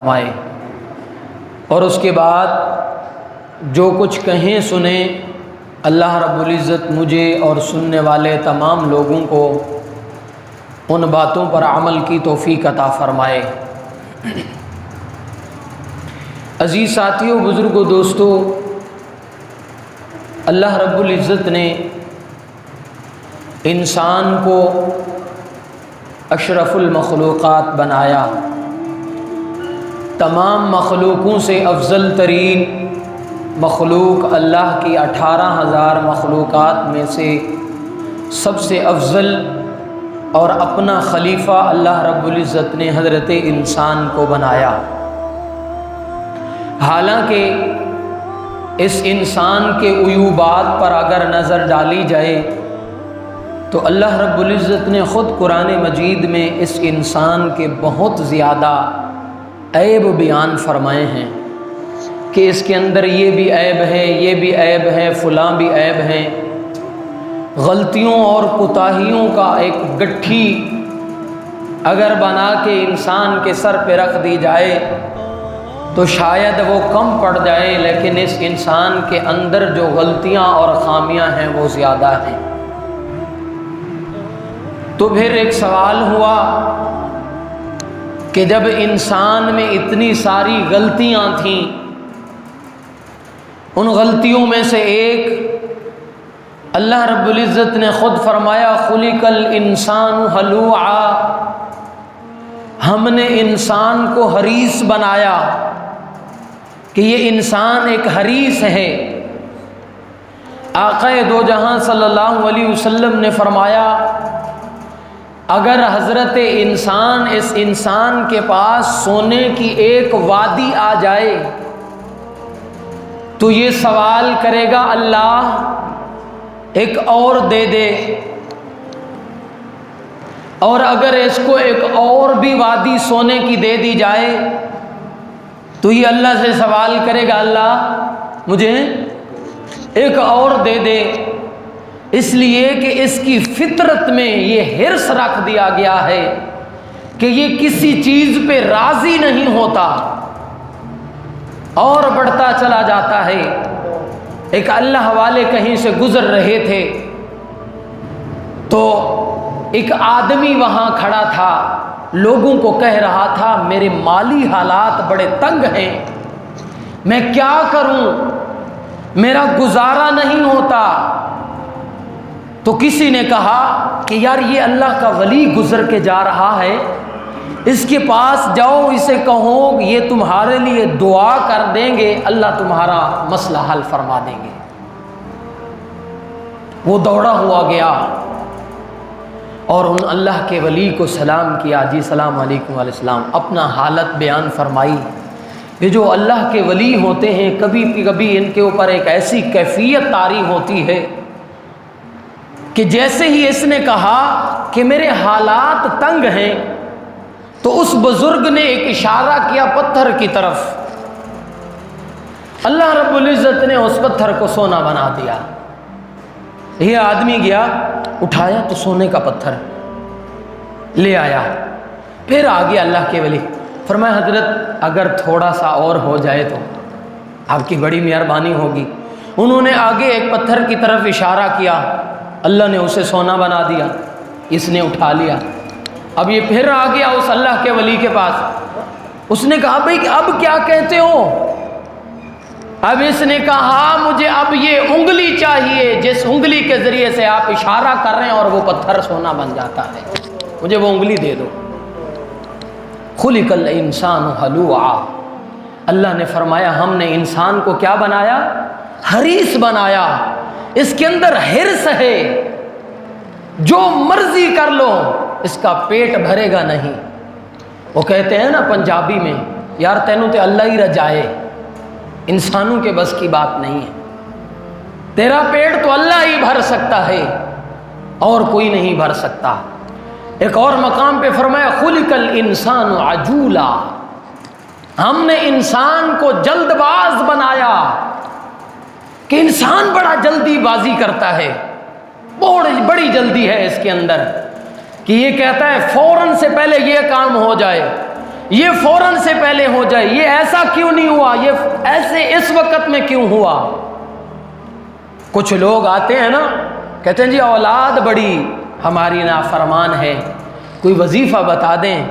فرمائے اور اس کے بعد جو کچھ کہیں سنیں اللہ رب العزت مجھے اور سننے والے تمام لوگوں کو ان باتوں پر عمل کی توفیق عطا فرمائے۔ عزیز ساتھیوں، بزرگوں، دوستو، اللہ رب العزت نے انسان کو اشرف المخلوقات بنایا۔ تمام مخلوقوں سے افضل ترین مخلوق اللہ کی 18,000 مخلوقات میں سے سب سے افضل اور اپنا خلیفہ اللہ رب العزت نے حضرت انسان کو بنایا۔ حالانکہ اس انسان کے عیوبات پر اگر نظر ڈالی جائے تو اللہ رب العزت نے خود قرآن مجید میں اس انسان کے بہت زیادہ عیب بیان فرمائے ہیں کہ اس کے اندر یہ بھی عیب ہے، یہ بھی عیب ہے، فلاں بھی عیب ہے۔ غلطیوں اور کوتاہیوں کا ایک گٹھی اگر بنا کے انسان کے سر پہ رکھ دی جائے تو شاید وہ کم پڑ جائے، لیکن اس انسان کے اندر جو غلطیاں اور خامیاں ہیں وہ زیادہ ہیں۔ تو پھر ایک سوال ہوا کہ جب انسان میں اتنی ساری غلطیاں تھیں، ان غلطیوں میں سے ایک اللہ رب العزت نے خود فرمایا خلق الانسان ہلوعا، ہم نے انسان کو حریص بنایا کہ یہ انسان ایک حریص ہے۔ آقا دو جہاں صلی اللہ علیہ وسلم نے فرمایا اگر حضرت انسان اس انسان کے پاس سونے کی ایک وادی آ جائے تو یہ سوال کرے گا اللہ ایک اور دے دے، اور اگر اس کو ایک اور بھی وادی سونے کی دے دی جائے تو یہ اللہ سے سوال کرے گا اللہ مجھے ایک اور دے دے، اس لیے کہ اس کی فطرت میں یہ حرص رکھ دیا گیا ہے کہ یہ کسی چیز پہ راضی نہیں ہوتا اور بڑھتا چلا جاتا ہے۔ ایک اللہ والے کہیں سے گزر رہے تھے تو ایک آدمی وہاں کھڑا تھا، لوگوں کو کہہ رہا تھا میرے مالی حالات بڑے تنگ ہیں، میں کیا کروں، میرا گزارا نہیں ہوتا۔ تو کسی نے کہا کہ یار یہ اللہ کا ولی گزر کے جا رہا ہے، اس کے پاس جاؤ، اسے کہو یہ تمہارے لیے دعا کر دیں گے، اللہ تمہارا مسئلہ حل فرما دیں گے۔ وہ دوڑا ہوا گیا اور ان اللہ کے ولی کو سلام کیا، جی السلام علیکم علیہ السلام، اپنا حالت بیان فرمائی۔ یہ جو اللہ کے ولی ہوتے ہیں کبھی کبھی ان کے اوپر ایک ایسی کیفیت طاری ہوتی ہے کہ جیسے ہی اس نے کہا کہ میرے حالات تنگ ہیں تو اس بزرگ نے ایک اشارہ کیا پتھر کی طرف، اللہ رب العزت نے اس پتھر کو سونا بنا دیا۔ یہ آدمی گیا اٹھایا تو سونے کا پتھر لے آیا، پھر آگے اللہ کے ولی فرمایا حضرت اگر تھوڑا سا اور ہو جائے تو آپ کی بڑی مہربانی ہوگی۔ انہوں نے آگے ایک پتھر کی طرف اشارہ کیا، اللہ نے اسے سونا بنا دیا، اس نے اٹھا لیا۔ اب یہ پھر آ گیا اس اللہ کے ولی کے پاس، اس نے کہا بھئی اب کیا کہتے ہو؟ اب اس نے کہا مجھے اب یہ انگلی چاہیے جس انگلی کے ذریعے سے آپ اشارہ کر رہے ہیں اور وہ پتھر سونا بن جاتا ہے، مجھے وہ انگلی دے دو۔ خلق الانسان ہلوعا، اللہ نے فرمایا ہم نے انسان کو کیا بنایا؟ حریص بنایا، اس کے اندر حرص ہے، جو مرضی کر لو اس کا پیٹ بھرے گا نہیں۔ وہ کہتے ہیں نا پنجابی میں یار تینوں تے اللہ ہی رجائے، انسانوں کے بس کی بات نہیں ہے، تیرا پیٹ تو اللہ ہی بھر سکتا ہے اور کوئی نہیں بھر سکتا۔ ایک اور مقام پہ فرمایا خلق الانسان عجولا، ہم نے انسان کو جلد باز بنایا کہ انسان بڑا جلدی بازی کرتا ہے، بڑی جلدی ہے اس کے اندر کہ یہ کہتا ہے فوراً سے پہلے یہ کام ہو جائے، یہ فوراً سے پہلے ہو جائے، یہ ایسا کیوں نہیں ہوا، یہ ایسے اس وقت میں کیوں ہوا؟ کچھ لوگ آتے ہیں نا، کہتے ہیں جی اولاد بڑی ہماری نافرمان ہے، کوئی وظیفہ بتا دیں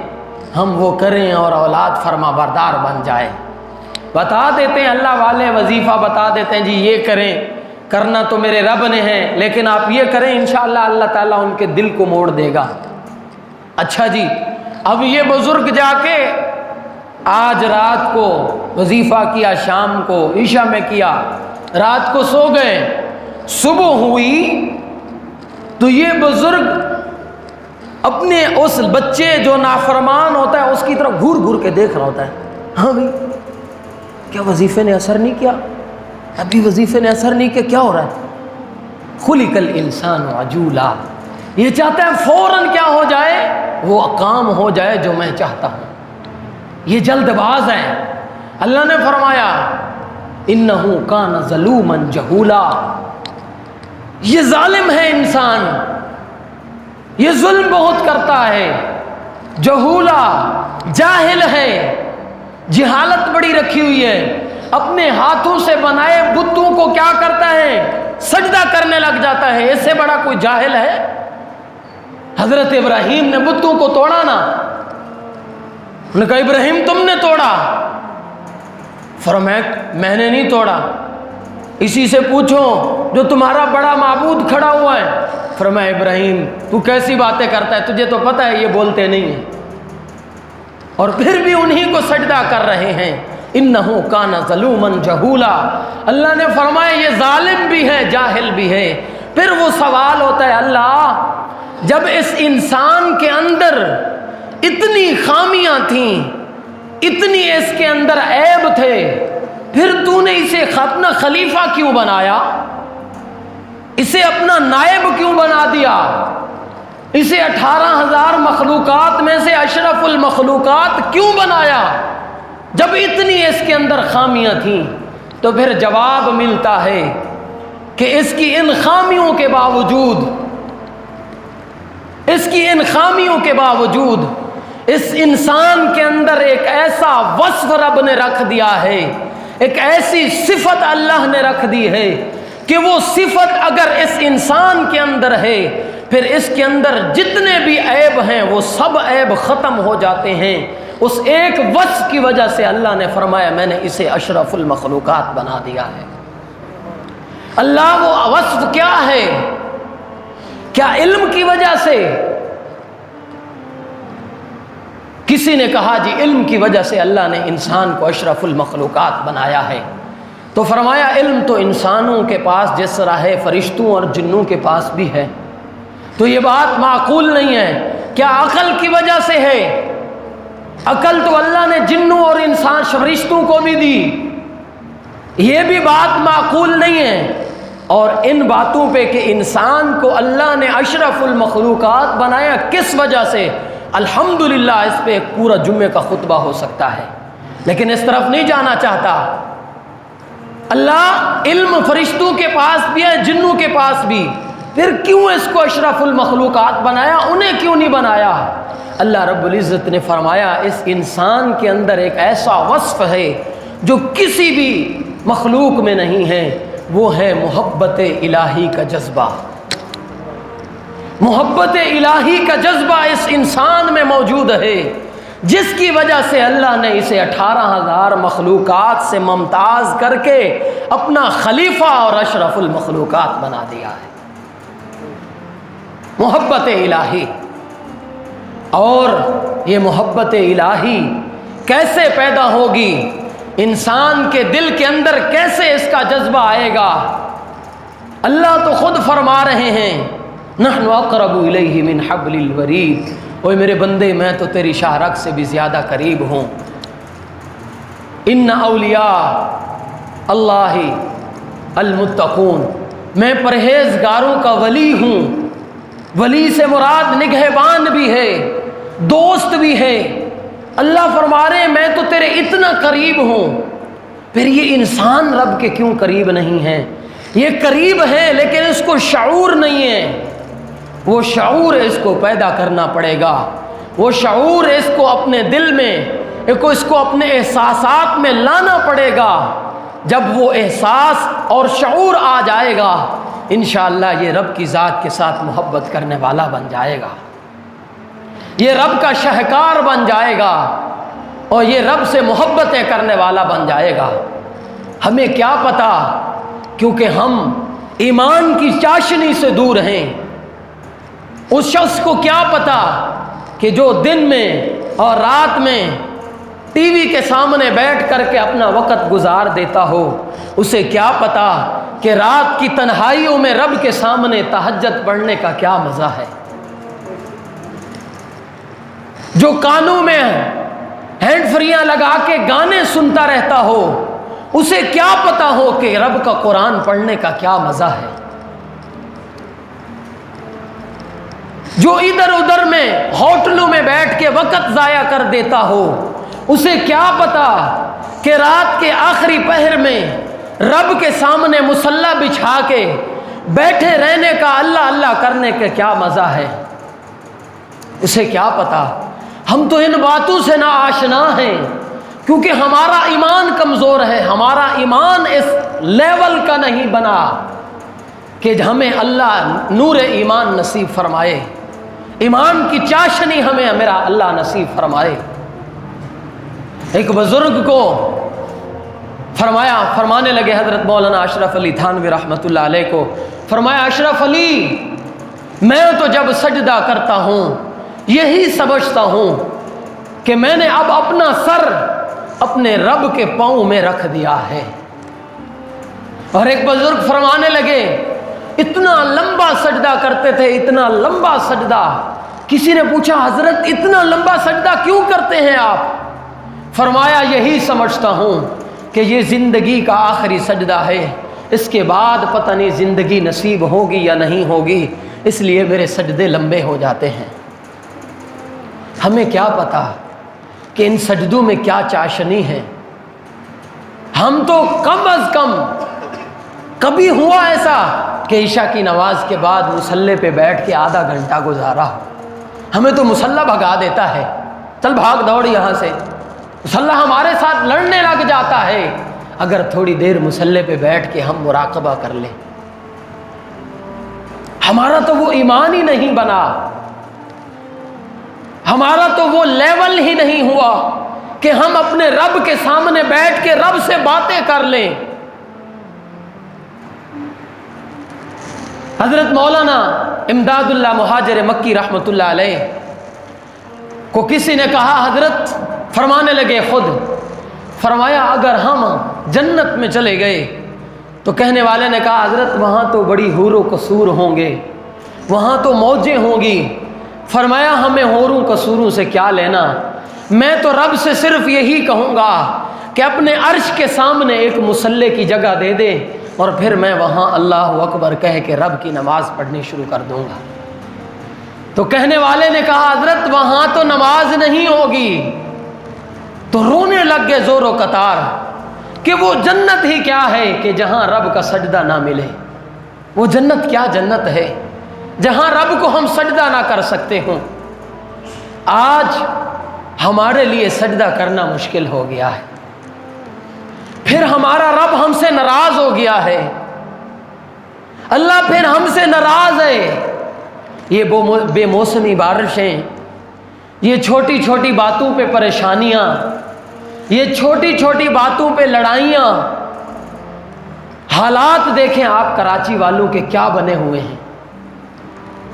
ہم وہ کریں اور اولاد فرما بردار بن جائے۔ بتا دیتے ہیں اللہ والے، وظیفہ بتا دیتے ہیں جی یہ کریں، کرنا تو میرے رب نے ہے، لیکن آپ یہ کریں انشاءاللہ اللہ تعالیٰ ان کے دل کو موڑ دے گا۔ اچھا جی، اب یہ بزرگ جا کے آج رات کو وظیفہ کیا، شام کو عشاء میں کیا، رات کو سو گئے، صبح ہوئی تو یہ بزرگ اپنے اس بچے جو نافرمان ہوتا ہے اس کی طرف گھور گھور کے دیکھ رہا ہوتا ہے، ہاں بھائی کیا وظیفے نے اثر نہیں کیا؟ ابھی وظیفے نے اثر نہیں کیا، کیا ہو رہا ہے؟ خلق الانسان عجولا، یہ چاہتا ہے فوراً کیا ہو جائے، وہ کام ہو جائے جو میں چاہتا ہوں، یہ جلد باز ہے۔ اللہ نے فرمایا انہ کان ظلوما جہولا، یہ ظالم ہے انسان، یہ ظلم بہت کرتا ہے، جہولا جاہل ہے، جہالت بڑی رکھی ہوئی ہے، اپنے ہاتھوں سے بنائے بتوں کو کیا کرتا ہے، سجدہ کرنے لگ جاتا ہے، اس سے بڑا کوئی جاہل ہے؟ حضرت ابراہیم نے بتوں کو توڑا نا، انہوں نے کہا ابراہیم تم نے توڑا، فرمایا میں نے نہیں توڑا، اسی سے پوچھو جو تمہارا بڑا معبود کھڑا ہوا ہے۔ فرمایا ابراہیم تو کیسی باتیں کرتا ہے، تجھے تو پتہ ہے یہ بولتے نہیں ہیں، اور پھر بھی انہی کو سجدہ کر رہے ہیں۔ انہ کان ظلوما جہولا، اللہ نے فرمایا یہ ظالم بھی ہے جاہل بھی ہے۔ پھر وہ سوال ہوتا ہے اللہ جب اس انسان کے اندر اتنی خامیاں تھیں، اتنی اس کے اندر عیب تھے، پھر تو نے اسے اپنا خلیفہ کیوں بنایا، اسے اپنا نائب کیوں بنا دیا، اسے 18,000 مخلوقات میں سے اشرف المخلوقات کیوں بنایا جب اتنی اس کے اندر خامیاں تھیں؟ تو پھر جواب ملتا ہے کہ اس کی ان خامیوں کے باوجود، اس کی ان خامیوں کے باوجود اس انسان کے اندر ایک ایسا وصف رب نے رکھ دیا ہے، ایک ایسی صفت اللہ نے رکھ دی ہے کہ وہ صفت اگر اس انسان کے اندر ہے پھر اس کے اندر جتنے بھی عیب ہیں وہ سب عیب ختم ہو جاتے ہیں۔ اس ایک وصف کی وجہ سے اللہ نے فرمایا میں نے اسے اشرف المخلوقات بنا دیا ہے۔ اللہ وہ وصف کیا ہے؟ کیا علم کی وجہ سے؟ کسی نے کہا جی علم کی وجہ سے اللہ نے انسان کو اشرف المخلوقات بنایا ہے، تو فرمایا علم تو انسانوں کے پاس جس طرح ہے فرشتوں اور جنوں کے پاس بھی ہے، تو یہ بات معقول نہیں ہے۔ کیا عقل کی وجہ سے ہے؟ عقل تو اللہ نے جنوں اور انسان فرشتوں کو بھی دی، یہ بھی بات معقول نہیں ہے۔ اور ان باتوں پہ کہ انسان کو اللہ نے اشرف المخلوقات بنایا کس وجہ سے، الحمدللہ اس پہ ایک پورا جمعے کا خطبہ ہو سکتا ہے، لیکن اس طرف نہیں جانا چاہتا۔ اللہ علم فرشتوں کے پاس بھی ہے، جنوں کے پاس بھی، پھر کیوں اس کو اشرف المخلوقات بنایا، انہیں کیوں نہیں بنایا؟ اللہ رب العزت نے فرمایا اس انسان کے اندر ایک ایسا وصف ہے جو کسی بھی مخلوق میں نہیں ہے، وہ ہے محبت الہی کا جذبہ۔ محبت الہی کا جذبہ اس انسان میں موجود ہے، جس کی وجہ سے اللہ نے اسے 18,000 مخلوقات سے ممتاز کر کے اپنا خلیفہ اور اشرف المخلوقات بنا دیا ہے۔ محبت الہی، اور یہ محبت الہی کیسے پیدا ہوگی، انسان کے دل کے اندر کیسے اس کا جذبہ آئے گا؟ اللہ تو خود فرما رہے ہیں نحن اقرب الیہ من حبل الورید، اوے میرے بندے میں تو تیری شاہ رگ سے بھی زیادہ قریب ہوں۔ ان اولیاء اللہ المتقون، میں پرہیزگاروں کا ولی ہوں۔ ولی سے مراد نگہبان بھی ہے، دوست بھی ہے۔ اللہ فرما رہے ہیں میں تو تیرے اتنا قریب ہوں، پھر یہ انسان رب کے کیوں قریب نہیں ہے؟ یہ قریب ہے لیکن اس کو شعور نہیں ہے، وہ شعور اس کو پیدا کرنا پڑے گا، وہ شعور اس کو اپنے دل میں اس کو اپنے احساسات میں لانا پڑے گا. جب وہ احساس اور شعور آ جائے گا انشاءاللہ یہ رب کی ذات کے ساتھ محبت کرنے والا بن جائے گا, یہ رب کا شہکار بن جائے گا, اور یہ رب سے محبتیں کرنے والا بن جائے گا. ہمیں کیا پتا, کیونکہ ہم ایمان کی چاشنی سے دور ہیں. اس شخص کو کیا پتا کہ جو دن میں اور رات میں ٹی وی کے سامنے بیٹھ کر کے اپنا وقت گزار دیتا ہو, اسے کیا پتا کہ رات کی تنہائیوں میں رب کے سامنے تہجد پڑھنے کا کیا مزہ ہے. جو کانوں میں ہینڈ فریاں لگا کے گانے سنتا رہتا ہو, اسے کیا پتا ہو کہ رب کا قرآن پڑھنے کا کیا مزہ ہے. جو ادھر ادھر میں ہوٹلوں میں بیٹھ کے وقت ضائع کر دیتا ہو, اسے کیا پتا کہ رات کے آخری پہر میں رب کے سامنے مصلی بچھا کے بیٹھے رہنے کا, اللہ اللہ کرنے کا کیا مزہ ہے. اسے کیا پتا. ہم تو ان باتوں سے نا آشنا ہیں کیونکہ ہمارا ایمان کمزور ہے. ہمارا ایمان اس لیول کا نہیں بنا کہ ہمیں اللہ نور ایمان نصیب فرمائے, ایمان کی چاشنی ہمیں میرا اللہ نصیب فرمائے. ایک بزرگ کو فرمانے لگے حضرت مولانا اشرف علی تھانوی رحمۃ اللہ علیہ کو, فرمایا اشرف علی میں تو جب سجدہ کرتا ہوں یہی سمجھتا ہوں کہ میں نے اب اپنا سر اپنے رب کے پاؤں میں رکھ دیا ہے. اور ایک بزرگ فرمانے لگے اتنا لمبا سجدہ کرتے تھے, اتنا لمبا سجدہ. کسی نے پوچھا حضرت اتنا لمبا سجدہ کیوں کرتے ہیں آپ؟ فرمایا یہی سمجھتا ہوں کہ یہ زندگی کا آخری سجدہ ہے, اس کے بعد پتہ نہیں زندگی نصیب ہوگی یا نہیں ہوگی, اس لیے میرے سجدے لمبے ہو جاتے ہیں. ہمیں کیا پتا کہ ان سجدوں میں کیا چاشنی ہے. ہم تو کم از کم کبھی ہوا ایسا کہ عشاء کی نماز کے بعد مصلی پہ بیٹھ کے آدھا گھنٹہ گزارا ہو. ہمیں تو مصلی بھگا دیتا ہے, چل بھاگ دوڑ یہاں سے. مصلی ہمارے ساتھ لڑنے لگ جاتا ہے. اگر تھوڑی دیر مصلی پہ بیٹھ کے ہم مراقبہ کر لیں, ہمارا تو وہ ایمان ہی نہیں بنا, ہمارا تو وہ لیول ہی نہیں ہوا کہ ہم اپنے رب کے سامنے بیٹھ کے رب سے باتیں کر لیں. حضرت مولانا امداد اللہ مہاجر مکی رحمۃ اللہ علیہ کو کسی نے کہا, حضرت فرمانے لگے خود, فرمایا اگر ہم جنت میں چلے گئے تو کہنے والے نے کہا حضرت وہاں تو بڑی حور و قصور ہوں گے, وہاں تو موجیں ہوں گی. فرمایا ہمیں حوروں قصوروں سے کیا لینا, میں تو رب سے صرف یہی کہوں گا کہ اپنے عرش کے سامنے ایک مصلی کی جگہ دے دے, اور پھر میں وہاں اللہ اکبر کہہ کے رب کی نماز پڑھنی شروع کر دوں گا. تو کہنے والے نے کہا حضرت وہاں تو نماز نہیں ہوگی. تو رونے لگ گئے زور و قطار کہ وہ جنت ہی کیا ہے کہ جہاں رب کا سجدہ نہ ملے. وہ جنت کیا جنت ہے جہاں رب کو ہم سجدہ نہ کر سکتے ہوں. آج ہمارے لیے سجدہ کرنا مشکل ہو گیا ہے, پھر ہمارا رب ہم سے ناراض ہو گیا ہے, اللہ پھر ہم سے ناراض ہے. یہ بے موسمی بارشیں, یہ چھوٹی چھوٹی باتوں پہ پریشانیاں, یہ چھوٹی چھوٹی باتوں پہ لڑائیاں. حالات دیکھیں آپ کراچی والوں کے کیا بنے ہوئے ہیں.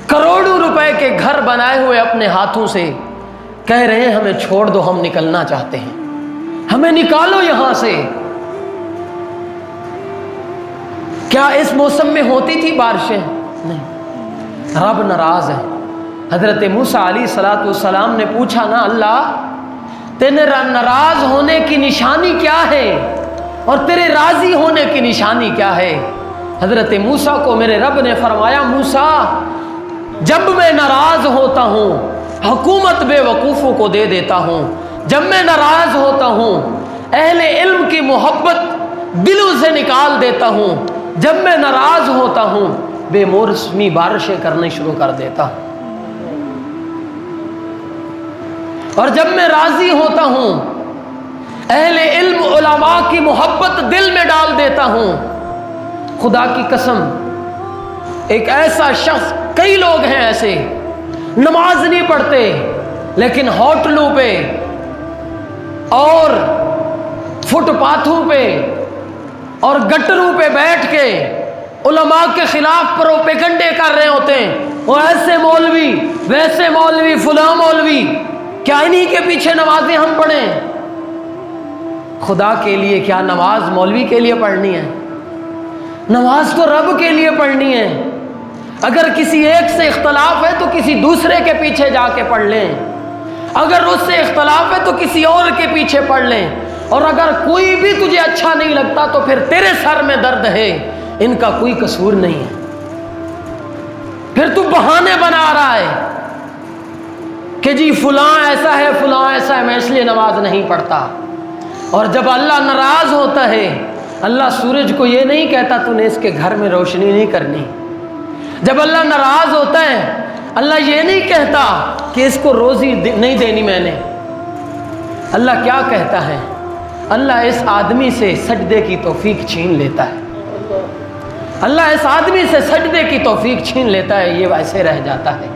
کروڑوں روپے کے گھر بنائے ہوئے اپنے ہاتھوں سے کہہ رہے ہیں ہمیں چھوڑ دو, ہم نکلنا چاہتے ہیں, ہمیں نکالو یہاں سے. کیا اس موسم میں ہوتی تھی بارشیں؟ نہیں. رب ناراض ہے. حضرت موسیٰ علیہ الصلوۃ والسلام نے پوچھا نا اللہ تیرے ناراض ہونے کی نشانی کیا ہے اور تیرے راضی ہونے کی نشانی کیا ہے؟ حضرت موسیٰ کو میرے رب نے فرمایا موسیٰ جب میں ناراض ہوتا ہوں حکومت بے وقوفوں کو دے دیتا ہوں, جب میں ناراض ہوتا ہوں اہل علم کی محبت دلوں سے نکال دیتا ہوں, جب میں ناراض ہوتا ہوں بے موسمی بارشیں کرنے شروع کر دیتا ہوں, اور جب میں راضی ہوتا ہوں اہل علم علماء کی محبت دل میں ڈال دیتا ہوں۔ خدا کی قسم، ایک ایسا شخص، کئی لوگ ہیں ایسے، نماز نہیں پڑھتے لیکن ہوٹلوں پہ اور فٹ پاتھوں پہ اور گٹروں پہ بیٹھ کے علماء کے خلاف پروپیگنڈے کر رہے ہوتے ہیں۔ وہ ایسے مولوی، ویسے مولوی، فلاں مولوی، کیا انہی کے پیچھے نمازیں ہم پڑھیں؟ خدا کے لیے کیا نماز مولوی کے لیے پڑھنی ہے؟ نماز تو رب کے لیے پڑھنی ہے۔ اگر کسی ایک سے اختلاف ہے تو کسی دوسرے کے پیچھے جا کے پڑھ لیں، اگر اس سے اختلاف ہے تو کسی اور کے پیچھے پڑھ لیں، اور اگر کوئی بھی تجھے اچھا نہیں لگتا تو پھر تیرے سر میں درد ہے، ان کا کوئی قصور نہیں ہے۔ پھر تو بہانے بنا رہا ہے کہ جی فلاں ایسا ہے، فلاں ایسا ہے، میں اس لیے نماز نہیں پڑھتا۔ اور جب اللہ ناراض ہوتا ہے، اللہ سورج کو یہ نہیں کہتا تو نے اس کے گھر میں روشنی نہیں کرنی۔ جب اللہ ناراض ہوتا ہے، اللہ یہ نہیں کہتا کہ اس کو روزی نہیں دینی میں نے۔ اللہ کیا کہتا ہے؟ اللہ اس آدمی سے سجدے کی توفیق چھین لیتا ہے۔ اللہ اس آدمی سے سجدے کی توفیق چھین لیتا ہے، یہ ویسے رہ جاتا ہے۔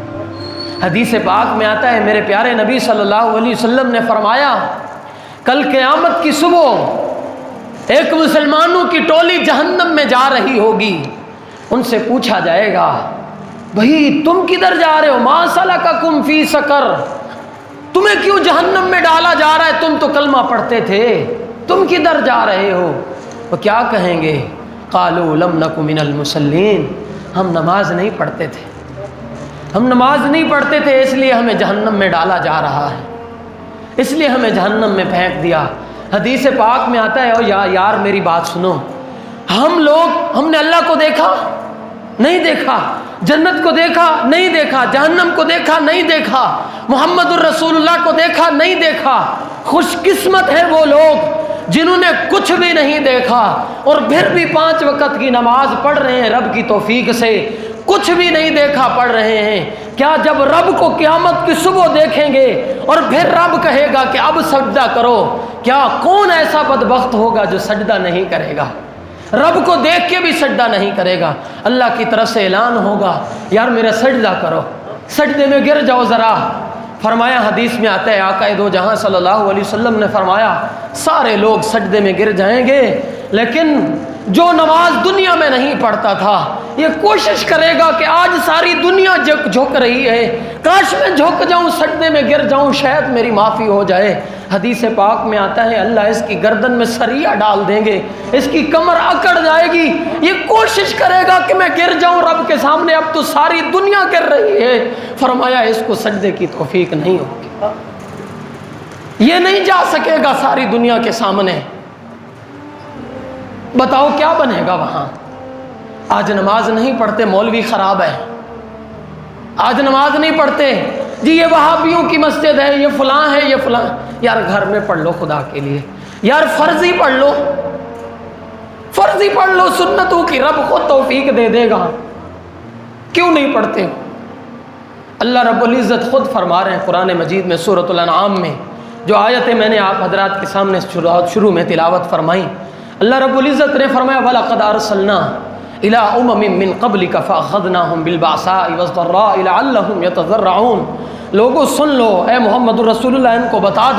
حدیث پاک میں آتا ہے، میرے پیارے نبی صلی اللہ علیہ وسلم نے فرمایا، کل قیامت کی صبح ایک مسلمانوں کی ٹولی جہنم میں جا رہی ہوگی۔ ان سے پوچھا جائے گا، بھائی تم کدھر جا رہے ہو؟ ما سلککم فی سقر، تمہیں کیوں جہنم میں ڈالا جا رہا ہے؟ تم تو کلمہ پڑھتے تھے، تم کدھر جا رہے ہو؟ وہ کیا کہیں گے؟ قالوا لم نک من المصلین، ہم نماز نہیں پڑھتے تھے، ہم نماز نہیں پڑھتے تھے، اس لیے ہمیں جہنم میں ڈالا جا رہا ہے، اس لیے ہمیں جہنم میں پھینک دیا۔ حدیث پاک میں آتا ہے، او یار میری بات سنو، ہم نے اللہ کو دیکھا نہیں دیکھا، جنت کو دیکھا نہیں دیکھا، جہنم کو دیکھا نہیں دیکھا، محمد الرسول اللہ کو دیکھا نہیں دیکھا۔ خوش قسمت ہے وہ لوگ جنہوں نے کچھ بھی نہیں دیکھا اور پھر بھی 5 وقت کی نماز پڑھ رہے ہیں رب کی توفیق سے، کچھ بھی نہیں دیکھا پڑھ رہے ہیں۔ کیا جب رب کو قیامت کی صبح دیکھیں گے اور پھر رب کہے گا کہ اب سجدہ کرو، کیا کون ایسا بدبخت ہوگا جو سجدہ نہیں کرے گا؟ رب کو دیکھ کے بھی سجدہ نہیں کرے گا۔ اللہ کی طرف سے اعلان ہوگا، یار میرا سجدہ کرو، سجدے میں گر جاؤ ذرا۔ فرمایا، حدیث میں آتا ہے، آقا دو جہاں صلی اللہ علیہ وسلم نے فرمایا، سارے لوگ سجدے میں گر جائیں گے، لیکن جو نماز دنیا میں نہیں پڑھتا تھا یہ کوشش کرے گا کہ آج ساری دنیا جھک رہی ہے، کاش میں جھک جاؤں، سجدے میں گر جاؤں، شاید میری معافی ہو جائے۔ حدیث پاک میں آتا ہے، اللہ اس کی گردن میں سریا ڈال دیں گے، اس کی کمر اکڑ جائے گی، یہ کوشش کرے گا کہ میں گر جاؤں رب کے سامنے، اب تو ساری دنیا گر رہی ہے۔ فرمایا اس کو سجدے کی توفیق نہیں ہوگی، یہ نہیں جا سکے گا ساری دنیا کے سامنے۔ بتاؤ کیا بنے گا وہاں؟ آج نماز نہیں پڑھتے، مولوی خراب ہے، آج نماز نہیں پڑھتے، جی یہ وہابیوں کی مسجد ہے، یہ فلاں ہے، یہ فلاں۔ یار گھر میں پڑھ لو خدا کے لیے، یار فرض ہی پڑھ لو، فرض ہی پڑھ لو، سنتوں کی رب خود توفیق دے دے گا، کیوں نہیں پڑھتے؟ اللہ رب العزت خود فرما رہے ہیں قرآن مجید میں، سورۃ الانعام میں، جو آیتیں میں نے آپ حضرات کے سامنے شروع میں تلاوت فرمائی۔ اللہ رب العزت نے فرمایا، وَلَقَدْ أَرْسَلْنَا إِلَىٰ أُمَمٍ مِّن قَبْلِكَ فَأَخَذْنَاهُمْ بِالْبَأْسَاءِ وَالضَّرَّاءِ لَعَلَّهُمْ يَتَضَرَّعُونَ۔ لوگوں سن لو، اے محمد الرسول اللہ، ان کو بتا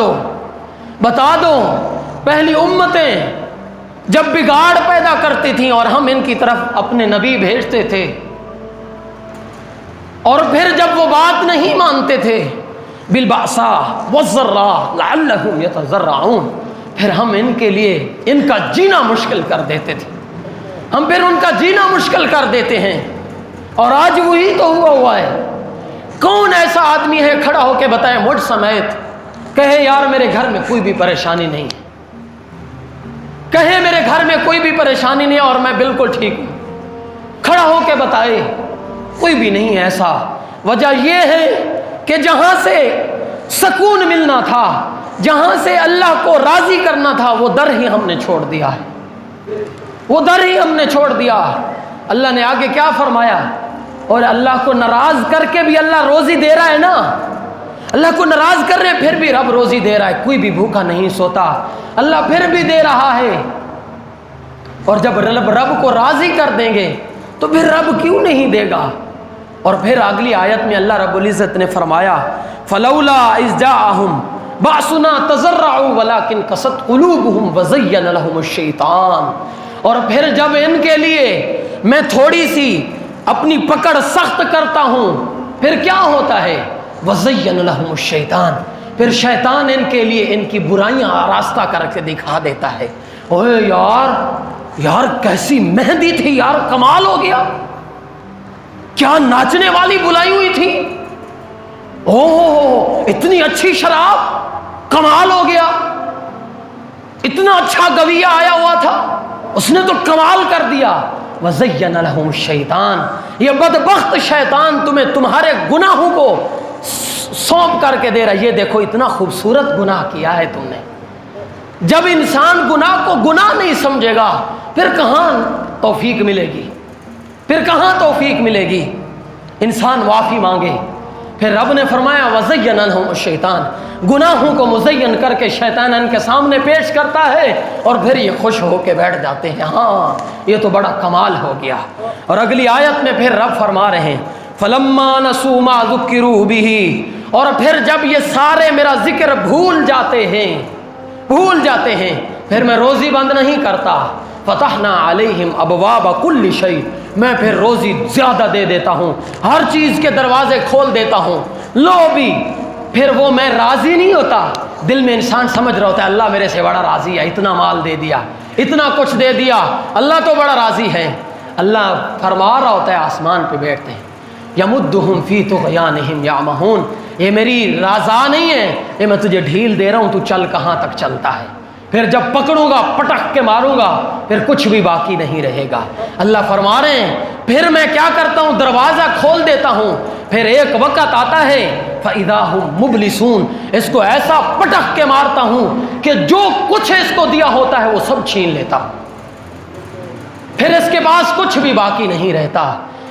دو، پہلی امتیں جب بگاڑ پیدا کرتی تھیں اور ہم ان کی طرف اپنے نبی بھیجتے تھے، اور پھر جب وہ بات نہیں مانتے تھے، بالبأساء والضراء لعلهم يتضرعون، پھر ہم ان کے لیے ان کا جینا مشکل کر دیتے تھے، ہم پھر ان کا جینا مشکل کر دیتے ہیں۔ اور آج وہی تو ہوا ہے۔ کون ایسا آدمی ہے کھڑا ہو کے بتائے مجھ سمیت، کہے یار میرے گھر میں کوئی بھی پریشانی نہیں ہے، کہے میرے گھر میں کوئی بھی پریشانی نہیں ہے اور میں بالکل ٹھیک ہوں، کھڑا ہو کے بتائے؟ کوئی بھی نہیں ایسا۔ وجہ یہ ہے کہ جہاں سے سکون ملنا تھا، جہاں سے اللہ کو راضی کرنا تھا، وہ در ہی ہم نے چھوڑ دیا ہے، وہ در ہی ہم نے چھوڑ دیا۔ اللہ نے آگے کیا فرمایا؟ اور اللہ کو ناراض کر کے بھی اللہ روزی دے رہا ہے نا، اللہ کو ناراض کر رہے ہیں، پھر بھی رب روزی دے رہا ہے، کوئی بھی بھوکا نہیں سوتا، اللہ پھر بھی دے رہا ہے۔ اور جب رب کو راضی کر دیں گے تو پھر رب کیوں نہیں دے گا؟ اور پھر اگلی آیت میں اللہ رب العزت نے فرمایا فلولا اذ جاءہم بأسنا تضرعوا ولكن قست قلوبهم وزین لهم الشیطان، اور پھر جب ان کے لیے میں تھوڑی سی اپنی پکڑ سخت کرتا ہوں پھر کیا ہوتا ہے؟ وزین لهم الشیطان، پھر شیطان ان کے لیے ان کی برائیاں آراستہ کر کے دکھا دیتا ہے۔ اوے یار کیسی مہندی تھی یار، کمال ہو گیا، کیا ناچنے والی بلائی ہوئی تھی، اوہ اتنی اچھی شراب، کمال ہو گیا، اتنا اچھا گویا آیا ہوا تھا، اس نے تو کمال کر دیا۔ وَزَيَّنَ لَهُمُ الشَّيْطَانُ، یہ بدبخت شیطان تمہیں تمہارے گناہوں کو سونپ کر کے دے رہا، یہ دیکھو اتنا خوبصورت گناہ کیا ہے تم نے۔ جب انسان گناہ کو گناہ نہیں سمجھے گا پھر کہاں توفیق ملے گی، پھر کہاں توفیق ملے گی؟ انسان معافی مانگے۔ پھر رب نے فرمایا وَزَيَّنَ لَهُمُ الشَّيْطَانُ، گناہوں کو مزین کر کے شیطان ان کے سامنے پیش کرتا ہے اور پھر یہ خوش ہو کے بیٹھ جاتے ہیں، ہاں یہ تو بڑا کمال ہو گیا۔ اور اگلی آیت میں پھر رب فرما رہے ہیں فَلَمَّا نَسُوا مَا ذُكِّرُوا بِهِ، اور پھر جب یہ سارے میرا ذکر بھول جاتے ہیں پھر میں روزی بند نہیں کرتا، فتحنا علیہم ابواب کل شیء، میں پھر روزی زیادہ دے دیتا ہوں، ہر چیز کے دروازے کھول دیتا ہوں۔ لو بھی پھر وہ میں راضی نہیں ہوتا، دل میں انسان سمجھ رہا ہوتا ہے اللہ میرے سے بڑا راضی ہے، اتنا مال دے دیا، اتنا کچھ دے دیا، اللہ تو بڑا راضی ہے۔ اللہ فرما رہا ہوتا ہے آسمان پہ بیٹھتے ہیں یمدہم فی طغیانہم یعمہون، یہ میری رضا نہیں ہے، یہ میں تجھے ڈھیل دے رہا ہوں، تو چل کہاں تک چلتا ہے، پھر جب پکڑوں گا پٹک کے ماروں گا پھر کچھ بھی باقی نہیں رہے گا۔ اللہ فرما رہے ہیں پھر میں کیا کرتا ہوں، دروازہ کھول دیتا ہوں، پھر ایک وقت آتا ہے فَإِذَا هُمْ مُبْلِسُونَ، اس کو ایسا پٹک کے مارتا ہوں کہ جو کچھ اس کو دیا ہوتا ہے وہ سب چھین لیتا ہوں، پھر اس کے پاس کچھ بھی باقی نہیں رہتا۔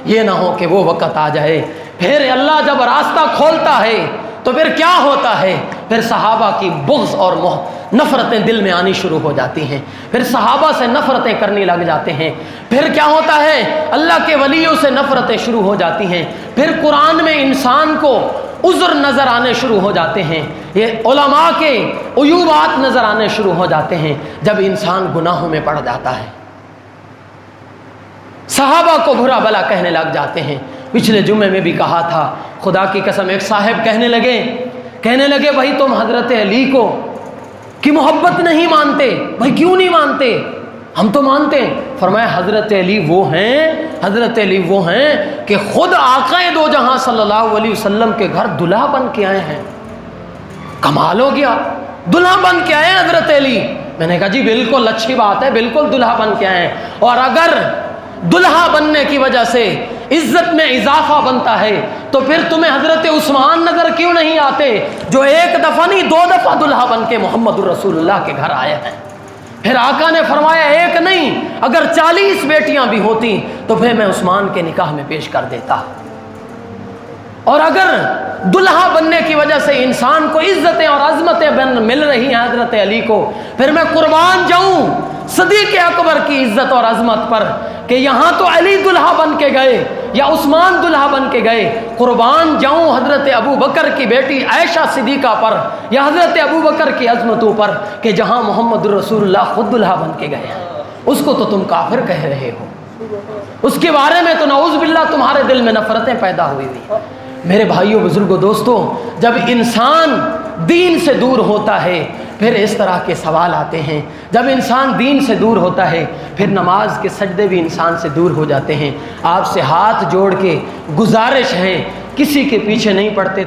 یہ نہ ہو کہ وہ وقت آ جائے پھر اللہ جب راستہ کھولتا ہے تو پھر کیا ہوتا ہے، پھر صحابہ کی بغض اور نفرتیں دل میں آنی شروع ہو جاتی ہیں، پھر صحابہ سے نفرتیں کرنے لگ جاتے ہیں، پھر کیا ہوتا ہے اللہ کے ولیوں سے نفرتیں شروع ہو جاتی ہیں، پھر قرآن میں انسان کو عذر نظر آنے شروع ہو جاتے ہیں، یہ علماء کے عیوبات نظر آنے شروع ہو جاتے ہیں جب انسان گناہوں میں پڑ جاتا ہے، صحابہ کو برا بلا کہنے لگ جاتے ہیں۔ پچھلے جمعے میں بھی کہا تھا، خدا کی قسم ایک صاحب کہنے لگے بھائی تم حضرت علی کو کی محبت نہیں مانتے، بھائی کیوں نہیں مانتے؟ ہم تو مانتے ہیں۔ فرمایا حضرت علی وہ ہیں کہ خود آقا دو جہاں صلی اللہ علیہ وسلم کے گھر دلہا بن کے آئے ہیں۔ کمال ہو گیا، دلہا بن کے آئے ہیں حضرت علی۔ میں نے کہا جی بالکل اچھی بات ہے، بالکل دلہا بن کے آئے ہیں، اور اگر دلہا بننے کی وجہ سے عزت میں اضافہ بنتا ہے تو پھر تمہیں حضرت عثمان نظر کیوں نہیں آتے جو ایک دفعہ نہیں 2 دفعہ دلہا بن کے محمد الرسول اللہ کے گھر آئے ہیں؟ پھر آقا نے فرمایا ایک نہیں اگر 40 بیٹیاں بھی ہوتی تو پھر میں عثمان کے نکاح میں پیش کر دیتا، اور اگر دلہا بننے کی وجہ سے انسان کو عزتیں اور عظمتیں مل رہی ہیں حضرت علی کو، پھر میں قربان جاؤں صدیق اکبر کی عزت اور عظمت پر کہ یہاں تو علی دلہا بن کے گئے یا عثمان دلہا بن کے گئے، قربان جاؤں حضرت ابو بکر کی بیٹی عائشہ صدیقہ پر یا حضرت ابو بکر کی عظمتوں پر کہ جہاں محمد رسول اللہ خود دلہا بن کے گئے ہیں، اس کو تو تم کافر کہہ رہے ہو، اس کے بارے میں تو نعوذ باللہ تمہارے دل میں نفرتیں پیدا ہوئی ہوئی۔ میرے بھائیوں بزرگوں دوستوں، جب انسان دین سے دور ہوتا ہے پھر اس طرح کے سوال آتے ہیں، جب انسان دین سے دور ہوتا ہے پھر نماز کے سجدے بھی انسان سے دور ہو جاتے ہیں۔ آپ سے ہاتھ جوڑ کے گزارش ہے کسی کے پیچھے نہیں پڑتے۔